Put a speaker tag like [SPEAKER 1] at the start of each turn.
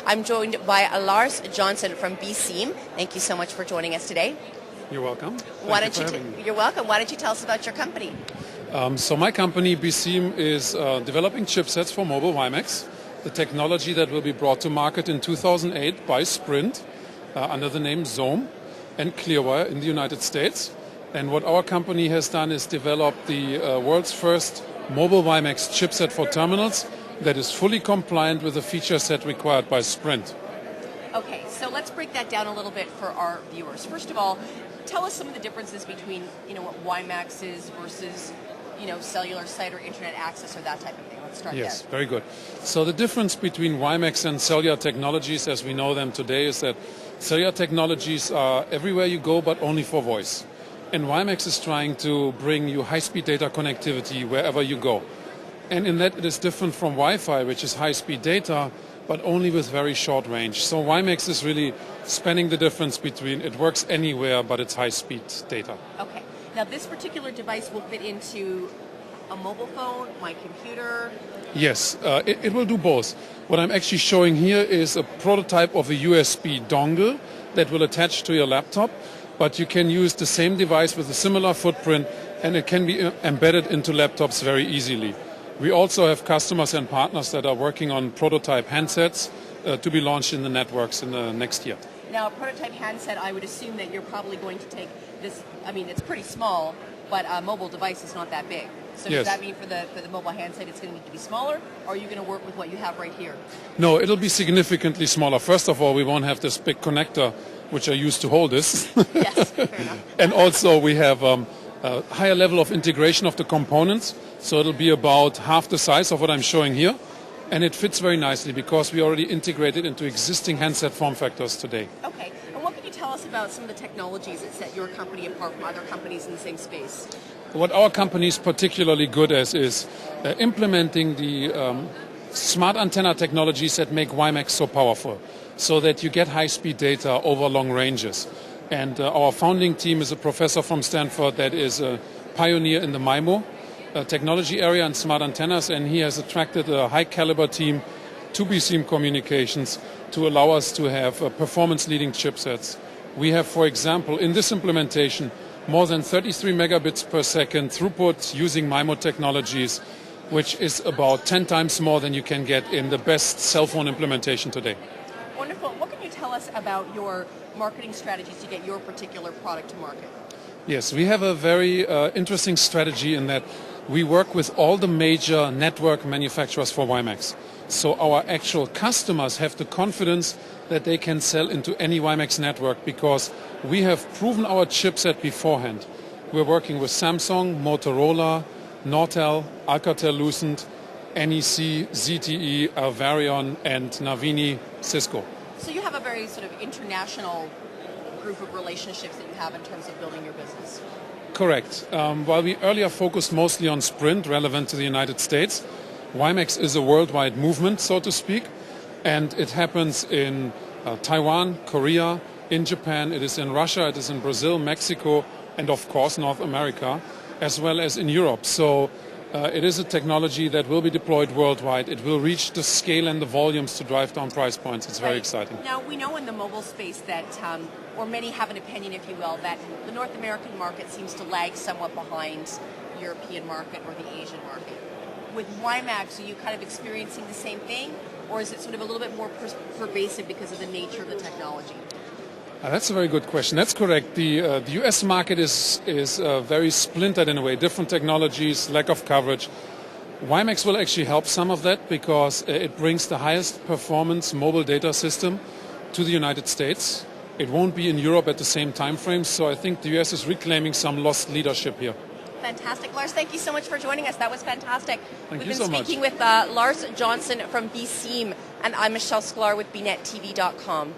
[SPEAKER 1] I'm joined by Lars Johnsson from Beceem. Thank you so much for joining us today.
[SPEAKER 2] You're welcome.
[SPEAKER 1] You're welcome. Why don't you tell us about your company?
[SPEAKER 2] So my company, Beceem, is developing chipsets for mobile WiMAX, the technology that will be brought to market in 2008 by Sprint under the name Zoom and Clearwire in the United States. And what our company has done is develop the world's first mobile WiMAX chipset for terminals that is fully compliant with the feature set required by Sprint.
[SPEAKER 1] Okay, so let's break that down a little bit for our viewers. First of all, tell us some of the differences between what WiMAX is versus cellular site or internet access or that type of thing. Let's start there.
[SPEAKER 2] Yes, very good. So the difference between WiMAX and cellular technologies as we know them today is that cellular technologies are everywhere you go but only for voice. And WiMAX is trying to bring you high-speed data connectivity wherever you go. And in that it is different from Wi-Fi, which is high-speed data, but only with very short range. So WiMAX is really spanning the difference between it works anywhere, but it's high-speed data.
[SPEAKER 1] Okay. Now this particular device will fit into a mobile phone, my computer?
[SPEAKER 2] Yes, it will do both. What I'm actually showing here is a prototype of a USB dongle that will attach to your laptop. But you can use the same device with a similar footprint and it can be embedded into laptops very easily. We also have customers and partners that are working on prototype handsets to be launched in the networks in the next year.
[SPEAKER 1] Now, a prototype handset, I would assume that you're probably going to take this, it's pretty small, but a mobile device is not that big. So
[SPEAKER 2] yes.
[SPEAKER 1] Does that mean for the mobile handset it's going to need to be smaller, or are you going to work with what you have right here?
[SPEAKER 2] No, it'll be significantly smaller. First of all, we won't have this big connector which I used to hold this.
[SPEAKER 1] Yes, fair enough.
[SPEAKER 2] And also we have a higher level of integration of the components, so it'll be about half the size of what I'm showing here. And it fits very nicely because we already integrated into existing handset form factors today.
[SPEAKER 1] Okay, and what can you tell us about some of the technologies that set your company apart from other companies in the same space?
[SPEAKER 2] What our company is particularly good at is implementing the smart antenna technologies that make WiMAX so powerful, so that you get high-speed data over long ranges. And our founding team is a professor from Stanford that is a pioneer in the MIMO technology area and smart antennas, and he has attracted a high-caliber team to Beceem Communications to allow us to have performance-leading chipsets. We have, for example, in this implementation, more than 33 megabits per second throughput using MIMO technologies, which is about 10 times more than you can get in the best cell phone implementation today.
[SPEAKER 1] Wonderful. What can you tell us about your marketing strategies to get your particular product to market?
[SPEAKER 2] Yes, we have a very interesting strategy in that we work with all the major network manufacturers for WiMAX. So our actual customers have the confidence that they can sell into any WiMAX network because we have proven our chipset beforehand. We're working with Samsung, Motorola, Nortel, Alcatel-Lucent, NEC, ZTE, Alvarion, and Navini, Cisco.
[SPEAKER 1] So you have a very sort of international group of relationships that you have in terms of building your business.
[SPEAKER 2] Correct. While we earlier focused mostly on Sprint, relevant to the United States, WiMAX is a worldwide movement, so to speak, and it happens in Taiwan, Korea, in Japan, it is in Russia, it is in Brazil, Mexico, and of course North America, as well as in Europe. So it is a technology that will be deployed worldwide. It will reach the scale and the volumes to drive down price points. It's very exciting.
[SPEAKER 1] Now, we know in the mobile space that, or many have an opinion, if you will, that the North American market seems to lag somewhat behind the European market or the Asian market. With WiMAX, are you kind of experiencing the same thing, or is it sort of a little bit more pervasive because of the nature of the technology?
[SPEAKER 2] That's a very good question. That's correct. The US market is very splintered in a way, different technologies, lack of coverage. WiMAX will actually help some of that because it brings the highest performance mobile data system to the United States. It won't be in Europe at the same time frame, so I think the US is reclaiming some lost leadership here.
[SPEAKER 1] Fantastic. Lars, thank you so much for joining us. That was fantastic.
[SPEAKER 2] Thank you so much.
[SPEAKER 1] We've been speaking with Lars Johnsson from Beceem, and I'm Michelle Sklar with BNetTV.com.